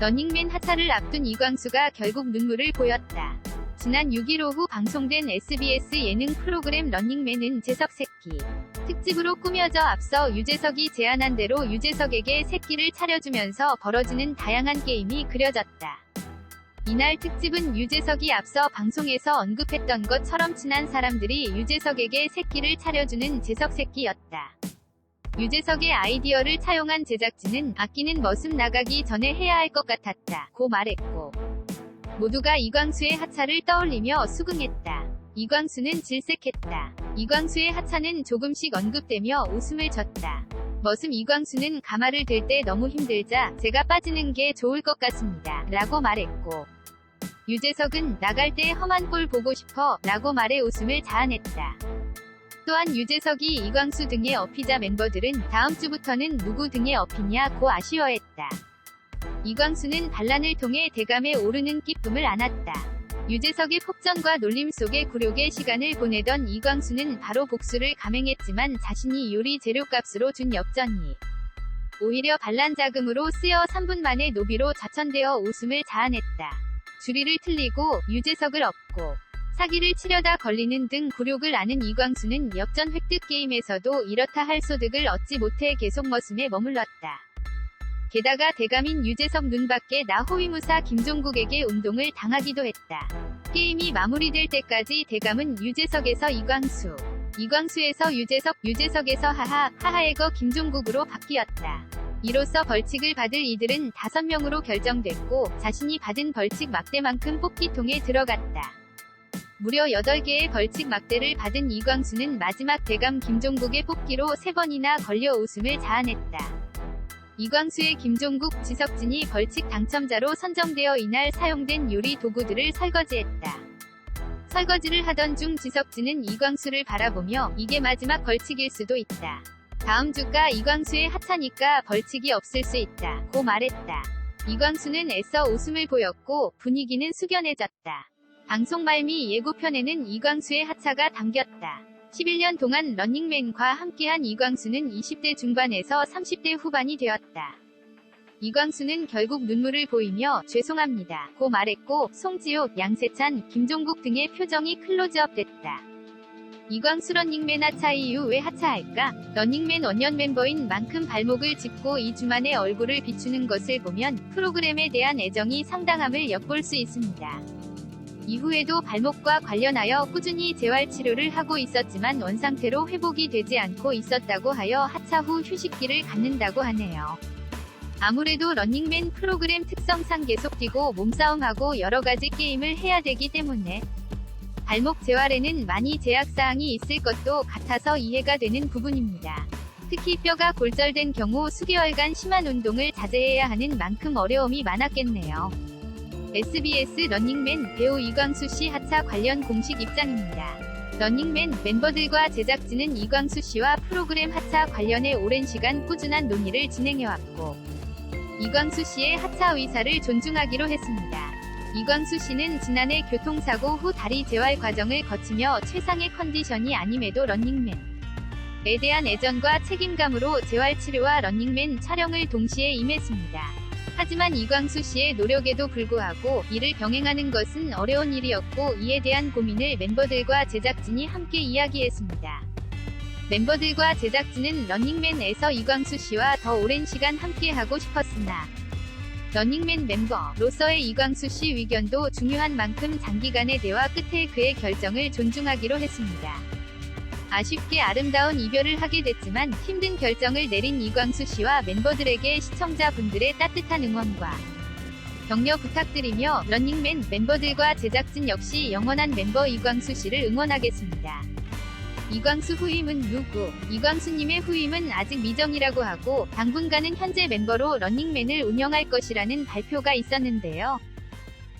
러닝맨 하차를 앞둔 이광수가 결국 눈물을 보였다. 지난 6일 오후 방송된 SBS 예능 프로그램 러닝맨은 재석 새끼 특집으로 꾸며져 앞서 유재석이 제안한 대로 유재석에게 새끼를 차려주면서 벌어지는 다양한 게임이 그려졌다. 이날 특집은 유재석이 앞서 방송에서 언급했던 것처럼 친한 사람들이 유재석에게 새끼를 차려주는 재석 새끼였다. 유재석의 아이디어를 차용한 제작진은 아끼는 머슴 나가기 전에 해야 할 것 같았다 고 말했고, 모두가 이광수의 하차를 떠올리며 수긍했다. 이광수는 질색했다. 이광수의 하차는 조금씩 언급되며 웃음을 졌다. 머슴 이광수는 가마를 들 때 너무 힘들자 제가 빠지는 게 좋을 것 같습니다 라고 말했고, 유재석은 나갈 때 험한 꼴 보고 싶어 라고 말해 웃음을 자아냈다. 또한 유재석이 이광수 등에 업히자 멤버들은 다음 주부터는 누구 등에 업히냐 고 아쉬워했다. 이광수는 반란을 통해 대감에 오르는 기쁨을 안았다. 유재석의 폭전과 놀림 속에 굴욕의 시간을 보내던 이광수는 바로 복수를 감행했지만 자신이 요리 재료값으로 준 엽전이 오히려 반란 자금으로 쓰여 3분 만에 노비로 좌천되어 웃음을 자아냈다. 주리를 틀리고 유재석을 업고 사기를 치려다 걸리는 등 굴욕을 아는 이광수는 엽전 획득 게임에서도 이렇다 할 소득을 얻지 못해 계속 머슴에 머물렀다. 게다가 대감인 유재석 눈밖에 나 호위무사 김종국에게 운동을 당하기도 했다. 게임이 마무리될 때까지 대감은 유재석에서 이광수, 이광수에서 유재석, 유재석에서 하하에거 김종국으로 바뀌었다. 이로써 벌칙을 받을 이들은 5명으로 결정됐고 자신이 받은 벌칙 막대만큼 뽑기통에 들어갔다. 무려 8개의 벌칙 막대를 받은 이광수는 마지막 대감 김종국의 뽑기로 3번이나 걸려 웃음을 자아냈다. 이광수의 김종국, 지석진이 벌칙 당첨자로 선정되어 이날 사용된 요리 도구들을 설거지했다. 설거지를 하던 중 지석진은 이광수를 바라보며 이게 마지막 벌칙일 수도 있다. 다음 주가 이광수의 하차니까 벌칙이 없을 수 있다 고 말했다. 이광수는 애써 웃음을 보였고 분위기는 숙연해졌다. 방송 말미 예고편에는 이광수의 하차가 담겼다. 11년 동안 러닝맨과 함께한 이광수는 20대 중반에서 30대 후반이 되었다. 이광수는 결국 눈물을 보이며 죄송합니다 고 말했고 송지효, 양세찬, 김종국 등의 표정이 클로즈업 됐다. 이광수 러닝맨 하차 이후 왜 하차할까? 러닝맨 원년 멤버인 만큼 발목을 짚고 2주 만에 얼굴을 비추는 것을 보면 프로그램에 대한 애정이 상당함을 엿볼 수 있습니다. 이후에도 발목과 관련하여 꾸준히 재활치료를 하고 있었지만 원상태로 회복이 되지 않고 있었다고 하여 하차 후 휴식기를 갖는다고 하네요. 아무래도 러닝맨 프로그램 특성상 계속 뛰고 몸싸움하고 여러가지 게임을 해야 되기 때문에 발목 재활에는 많이 제약사항이 있을 것도 같아서 이해가 되는 부분입니다. 특히 뼈가 골절된 경우 수개월간 심한 운동을 자제해야 하는 만큼 어려움이 많았겠네요. SBS 러닝맨 배우 이광수 씨 하차 관련 공식 입장입니다. 러닝맨 멤버들과 제작진은 이광수 씨와 프로그램 하차 관련해 오랜 시간 꾸준한 논의를 진행해왔고, 이광수 씨의 하차 의사를 존중하기로 했습니다. 이광수 씨는 지난해 교통사고 후 다리 재활 과정을 거치며 최상의 컨디션이 아님에도 러닝맨에 대한 애정과 책임감으로 재활치료와 러닝맨 촬영을 동시에 임했습니다. 하지만 이광수 씨의 노력에도 불구하고 이를 병행하는 것은 어려운 일이었고 이에 대한 고민을 멤버들과 제작진이 함께 이야기했습니다. 멤버들과 제작진은 러닝맨에서 이광수 씨와 더 오랜 시간 함께하고 싶었으나 러닝맨 멤버로서의 이광수 씨 의견도 중요한 만큼 장기간의 대화 끝에 그의 결정을 존중하기로 했습니다. 아쉽게 아름다운 이별을 하게 됐지만 힘든 결정을 내린 이광수 씨와 멤버들에게 시청자분들의 따뜻한 응원과 격려 부탁드리며 러닝맨 멤버들과 제작진 역시 영원한 멤버 이광수 씨를 응원하겠습니다. 이광수 후임은 누구? 이광수님의 후임은 아직 미정이라고 하고 당분간은 현재 멤버로 러닝맨을 운영할 것이라는 발표가 있었는데요.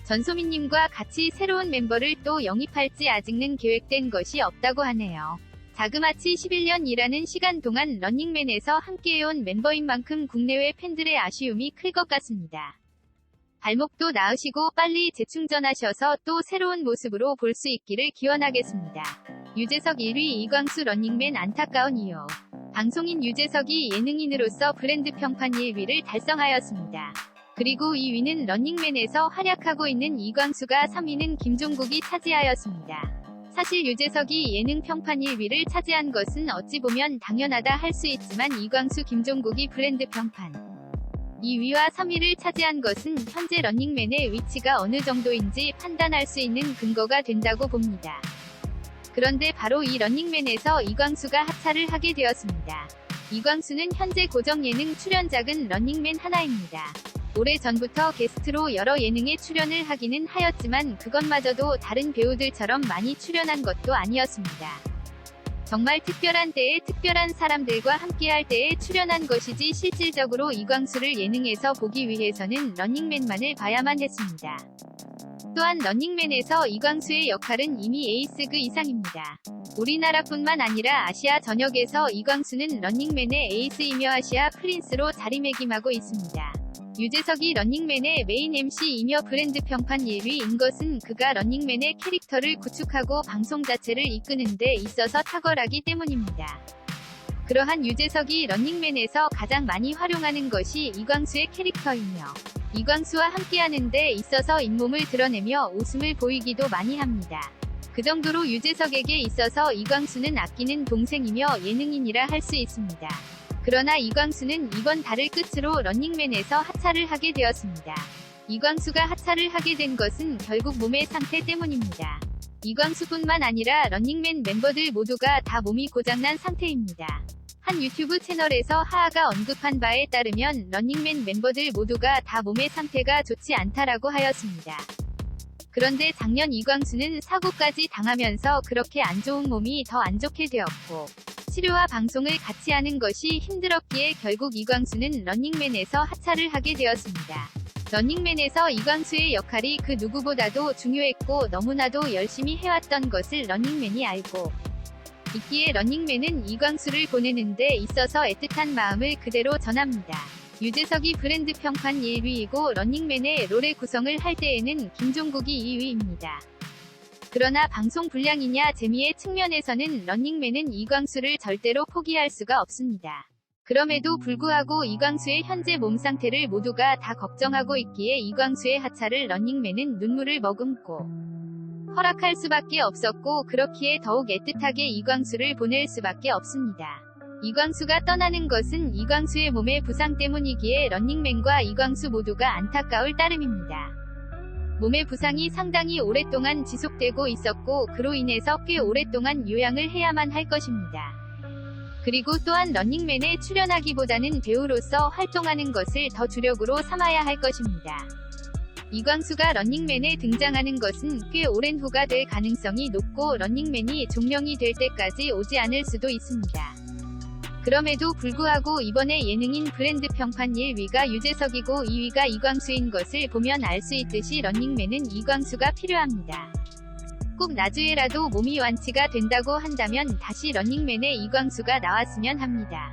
전소민님과 같이 새로운 멤버를 또 영입할지 아직은 계획된 것이 없다고 하네요. 자그마치 11년이라는 시간 동안 러닝맨에서 함께해온 멤버인 만큼 국내외 팬들의 아쉬움이 클 것 같습니다. 발목도 나으시고 빨리 재충전하셔서 또 새로운 모습으로 볼 수 있기를 기원하겠습니다. 유재석 1위 이광수 러닝맨 안타까운 이유. 방송인 유재석이 예능인으로서 브랜드 평판 1위를 달성하였습니다. 그리고 2위는 런닝맨에서 활약하고 있는 이광수가 3위는 김종국이 차지하였습니다. 사실 유재석이 예능 평판 1위를 차지한 것은 어찌 보면 당연하다 할 수 있지만 이광수 김종국이 브랜드 평판 2위와 3위를 차지한 것은 현재 런닝맨의 위치가 어느 정도인지 판단할 수 있는 근거가 된다고 봅니다. 그런데 바로 이 런닝맨에서 이광수가 하차를 하게 되었습니다. 이광수는 현재 고정 예능 출연작은 런닝맨 하나입니다. 오래전부터 게스트로 여러 예능에 출연을 하기는 하였지만 그것마저도 다른 배우들처럼 많이 출연한 것도 아니었습니다. 정말 특별한 때에 특별한 사람들과 함께할 때에 출연한 것이지 실질적으로 이광수를 예능에서 보기 위해서는 런닝맨만을 봐야만 했습니다. 또한 런닝맨에서 이광수의 역할은 이미 에이스 그 이상입니다. 우리나라뿐만 아니라 아시아 전역에서 이광수는 런닝맨의 에이스이며 아시아 프린스로 자리매김하고 있습니다. 유재석이 런닝맨의 메인 MC이며 브랜드 평판 1위인 것은 그가 런닝맨의 캐릭터를 구축하고 방송 자체를 이끄는 데 있어서 탁월하기 때문입니다. 그러한 유재석이 런닝맨에서 가장 많이 활용하는 것이 이광수의 캐릭터이며 이광수와 함께하는 데 있어서 잇몸을 드러내며 웃음을 보이기도 많이 합니다. 그 정도로 유재석에게 있어서 이광수는 아끼는 동생이며 예능인이라 할 수 있습니다. 그러나 이광수는 이번 달을 끝으로 런닝맨에서 하차를 하게 되었습니다. 이광수가 하차를 하게 된 것은 결국 몸의 상태 때문입니다. 이광수뿐만 아니라 런닝맨 멤버들 모두가 다 몸이 고장난 상태입니다. 한 유튜브 채널에서 하하가 언급한 바에 따르면 런닝맨 멤버들 모두가 다 몸의 상태가 좋지 않다라고 하였습니다. 그런데 작년 이광수는 사고까지 당하면서 그렇게 안 좋은 몸이 더 안 좋게 되었고 치료와 방송을 같이 하는 것이 힘들었기에 결국 이광수는 런닝맨에서 하차를 하게 되었습니다. 런닝맨에서 이광수의 역할이 그 누구보다도 중요했고 너무나도 열심히 해왔던 것을 런닝맨이 알고 있기에 런닝맨은 이광수를 보내는 데 있어서 애틋한 마음을 그대로 전합니다. 유재석이 브랜드 평판 1위이고 런닝맨의 롤의 구성을 할 때에는 김종국이 2위입니다. 그러나 방송 분량이냐 재미의 측면에서는 런닝맨은 이광수를 절대로 포기할 수가 없습니다. 그럼에도 불구하고 이광수의 현재 몸 상태를 모두가 다 걱정하고 있기에 이광수의 하차를 런닝맨은 눈물을 머금고 허락할 수밖에 없었고 그렇기에 더욱 애틋하게 이광수를 보낼 수밖에 없습니다. 이광수가 떠나는 것은 이광수의 몸의 부상 때문이기에 런닝맨과 이광수 모두가 안타까울 따름입니다. 몸의 부상이 상당히 오랫동안 지속되고 있었고 그로 인해서 꽤 오랫동안 요양을 해야만 할 것입니다. 그리고 또한 런닝맨에 출연하기보다는 배우로서 활동하는 것을 더 주력으로 삼아야 할 것입니다. 이광수가 런닝맨에 등장하는 것은 꽤 오랜 후가 될 가능성이 높고 런닝맨이 종영이 될 때까지 오지 않을 수도 있습니다. 그럼에도 불구하고 이번에 예능인 브랜드 평판 1위가 유재석이고 2위가 이광수인 것을 보면 알 수 있듯이 런닝맨은 이광수가 필요합니다. 꼭 나주에라도 몸이 완치가 된다고 한다면 다시 런닝맨에 이광수가 나왔으면 합니다.